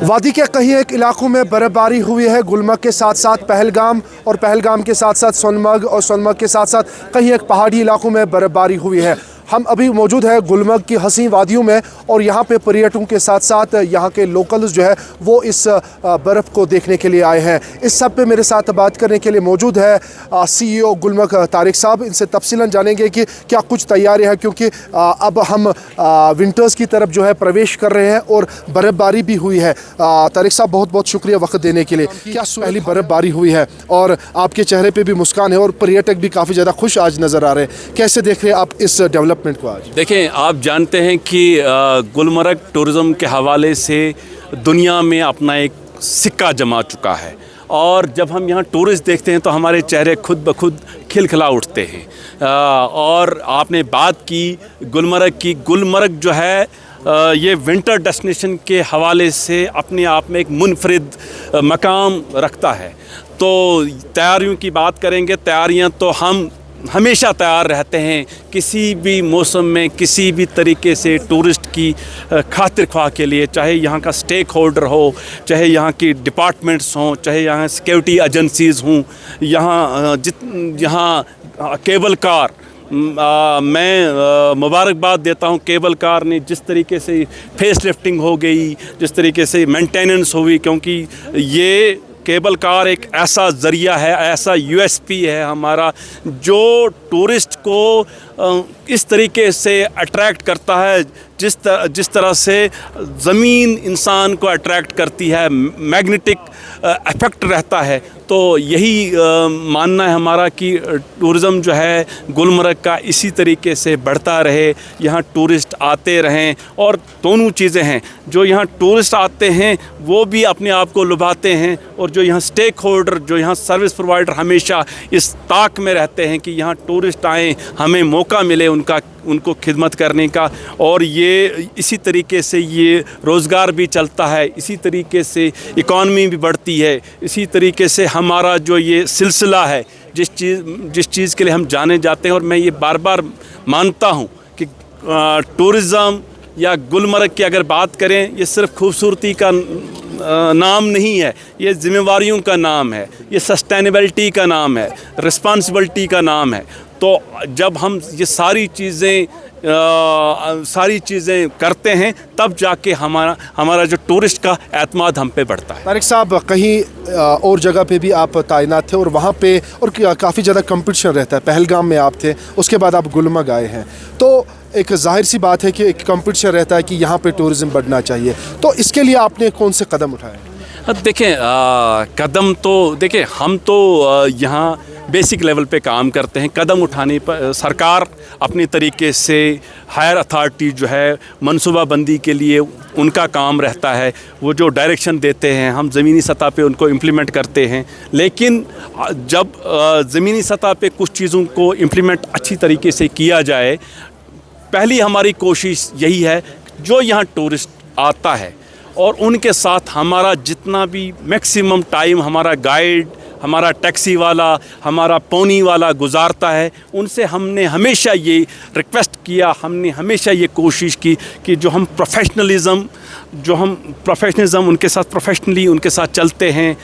वादी के कई एक इलाकों में बर्फबारी हुई है। गुलमर्ग के साथ साथ पहलगाम और पहलगाम के साथ साथ सोनमर्ग और सोनमर्ग के साथ साथ कई एक पहाड़ी इलाकों में बर्फबारी हुई है। हम अभी मौजूद है गुलमर्ग की हसीन वादियों में और यहाँ पे पर्यटकों के साथ साथ यहाँ के लोकल्स जो है वो इस बर्फ़ को देखने के लिए आए हैं। इस सब पे मेरे साथ बात करने के लिए मौजूद है CEO गुलमर्ग तारिक साहब। इनसे तफसीलन जानेंगे कि क्या कुछ तैयारी है, क्योंकि अब हम विंटर्स की तरफ जो है प्रवेश कर रहे हैं और बर्फ़बारी भी हुई है। तारिक साहब बहुत बहुत शुक्रिया वक्त देने के लिए। क्या पहली बर्फ़बारी हुई है और आपके चेहरे पर भी मुस्कान है और पर्यटक भी काफ़ी ज़्यादा खुश आज नज़र आ रहे हैं। कैसे देख रहे हैं आप इस डेवलपमेंट को आज? देखें, आप जानते हैं कि गुलमर्ग टूरिज़्म के हवाले से दुनिया में अपना एक सिक्का जमा चुका है और जब हम यहाँ टूरिस्ट देखते हैं तो हमारे चेहरे खुद ब खुद खिलखिला उठते हैं। और आपने बात की गुलमर्ग की। गुलमर्ग जो है ये विंटर डेस्टिनेशन के हवाले से अपने आप में एक मुनफरिद मकाम रखता है। तो तैयारियों की बात करेंगे, तैयारियाँ तो हम हमेशा तैयार रहते हैं किसी भी मौसम में, किसी भी तरीके से टूरिस्ट की खातिर ख्वाह के लिए, चाहे यहाँ का स्टेक होल्डर हो, चाहे यहाँ की डिपार्टमेंट्स हों, चाहे यहाँ सिक्योरिटी एजेंसीज़ हों, यहाँ केबल कार। मैं मुबारकबाद देता हूँ केबल कार ने, जिस तरीके से फेस लिफ्टिंग हो गई, जिस तरीके से मेंटेनेंस हुई, क्योंकि ये केबल कार एक ऐसा ज़रिया है, ऐसा USP है हमारा, जो टूरिस्ट को इस तरीके से अट्रैक्ट करता है जिस तरह से ज़मीन इंसान को अट्रैक्ट करती है, मैग्नेटिक इफ़ेक्ट रहता है। तो यही मानना है हमारा कि टूरिज़म जो है गुलमर्ग का इसी तरीके से बढ़ता रहे, यहाँ टूरिस्ट आते रहें। और दोनों चीज़ें हैं, जो यहाँ टूरिस्ट आते हैं वो भी अपने आप को लुभाते हैं, और जो यहाँ स्टेक होल्डर, जो यहाँ सर्विस प्रोवाइडर हमेशा इस ताक में रहते हैं कि यहाँ टूरिस्ट आएँ, हमें मौका मिले उनको खिदमत करने का। और ये इसी तरीके से ये रोज़गार भी चलता है, इसी तरीके से इकॉनमी भी बढ़ती है, इसी तरीके से हमारा जो ये सिलसिला है, जिस चीज़ के लिए हम जाने जाते हैं। और मैं ये बार बार मानता हूँ कि टूरिज़म या गुलमर्ग की अगर बात करें, ये सिर्फ खूबसूरती का नाम नहीं है, ये जिम्मेवारियों का नाम है, ये सस्टेनेबिलिटी का नाम है, रिस्पॉन्सिबिलिटी का नाम है। तो जब हम ये सारी चीज़ें करते हैं तब जाके हमारा जो टूरिस्ट का एतमाद हम पे बढ़ता है। तारिक साहब, कहीं और जगह पे भी आप तैनात थे और वहाँ पे और काफ़ी ज़्यादा कंपटीशन रहता है। पहलगाम में आप थे, उसके बाद आप गुलमर्ग आए हैं, तो एक जाहिर सी बात है कि एक कंपटीशन रहता है कि यहाँ पे टूरिज़्म बढ़ना चाहिए। तो इसके लिए आपने कौन से कदम उठाए? देखें, कदम तो देखें, हम तो यहाँ बेसिक लेवल पे काम करते हैं। कदम उठाने पर सरकार अपने तरीके से, हायर अथॉरिटी जो है मनसूबाबंदी के लिए उनका काम रहता है, वो जो डायरेक्शन देते हैं हम ज़मीनी सतह पे उनको इम्प्लीमेंट करते हैं। लेकिन जब ज़मीनी सतह पे कुछ चीज़ों को इम्प्लीमेंट अच्छी तरीके से किया जाए, पहली हमारी कोशिश यही है जो यहाँ टूरिस्ट आता है और उनके साथ हमारा जितना भी मैक्सिमम टाइम हमारा गाइड, हमारा टैक्सी वाला, हमारा पोनी वाला गुजारता है, उनसे हमने हमेशा ये रिक्वेस्ट किया, हमने हमेशा ये कोशिश की कि जो हम प्रोफेशनलिज़म उनके साथ प्रोफेशनली उनके साथ चलते हैं,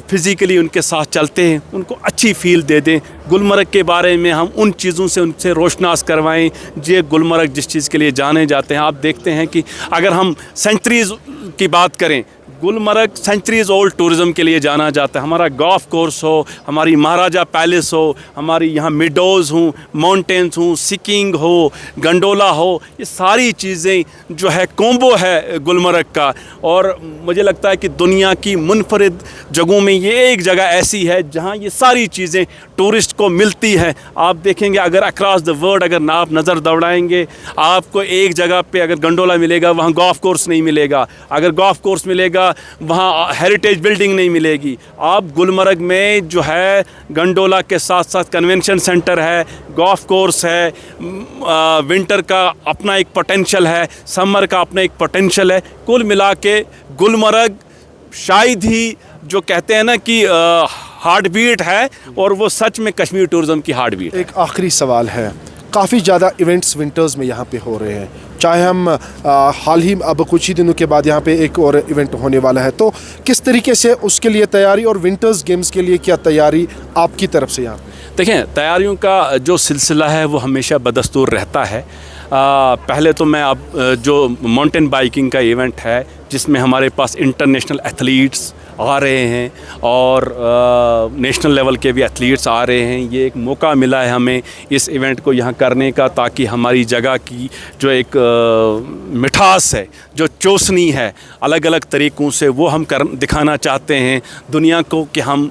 फ़िज़िकली उनके साथ चलते हैं, उनको अच्छी फ़ील दे दें। गुलमर्ग के बारे में हम उन चीज़ों से उनसे रोशनास करवाएं जे गुलमर्ग जिस चीज़ के लिए जाने जाते हैं। आप देखते हैं कि अगर हम सेंचुरीज़ की बात करें, गुलमर्ग सेंचुरीज़ ओल्ड टूरिज़म के लिए जाना जाता है। हमारा गोल्फ कोर्स हो, हमारी महाराजा पैलेस हो, हमारी यहाँ मिडोज़ हों, माउंटेन्स हों, सिकिंग हो, गंडोला हो, ये सारी चीज़ें जो है कॉम्बो है गुलमर्ग का। और मुझे लगता है कि दुनिया की मुनफरिद जगहों में ये एक जगह ऐसी है जहाँ ये सारी चीज़ें टूरिस्ट को मिलती है। आप देखेंगे अगर अक्रॉस द वर्ल्ड अगर आप नज़र दौड़ाएंगे, आपको एक जगह पे अगर गंडोला मिलेगा वहाँ गोल्फ कोर्स नहीं मिलेगा, अगर गोल्फ कोर्स मिलेगा वहाँ हेरिटेज बिल्डिंग नहीं मिलेगी। आप गुलमर्ग में जो है गंडोला के साथ साथ कन्वेंशन सेंटर है, गोल्फ कोर्स है, विंटर का अपना एक पोटेंशल है, समर का अपना एक पोटेंशल है। कुल मिला के गुलमर्ग शायद ही जो कहते हैं ना कि हार्ट बीट है, और वो सच में कश्मीर टूरिज़्म की हार्ट बीट। एक आखिरी सवाल है, काफ़ी ज़्यादा इवेंट्स विंटर्स में यहाँ पे हो रहे हैं, चाहे हम हाल ही अब कुछ ही दिनों के बाद यहाँ पे एक और इवेंट होने वाला है, तो किस तरीके से उसके लिए तैयारी और विंटर्स गेम्स के लिए क्या तैयारी आपकी तरफ से यहाँ पे? देखें, तैयारियों का जो सिलसिला है वो हमेशा बदस्तूर रहता है। पहले तो मैं अब जो माउंटेन बाइकिंग का इवेंट है जिसमें हमारे पास इंटरनेशनल एथलीट्स आ रहे हैं और नेशनल लेवल के भी एथलीट्स आ रहे हैं, ये एक मौका मिला है हमें इस इवेंट को यहाँ करने का, ताकि हमारी जगह की जो एक मिठास है, जो चोसनी है अलग अलग तरीक़ों से, वो हम दिखाना चाहते हैं दुनिया को कि हम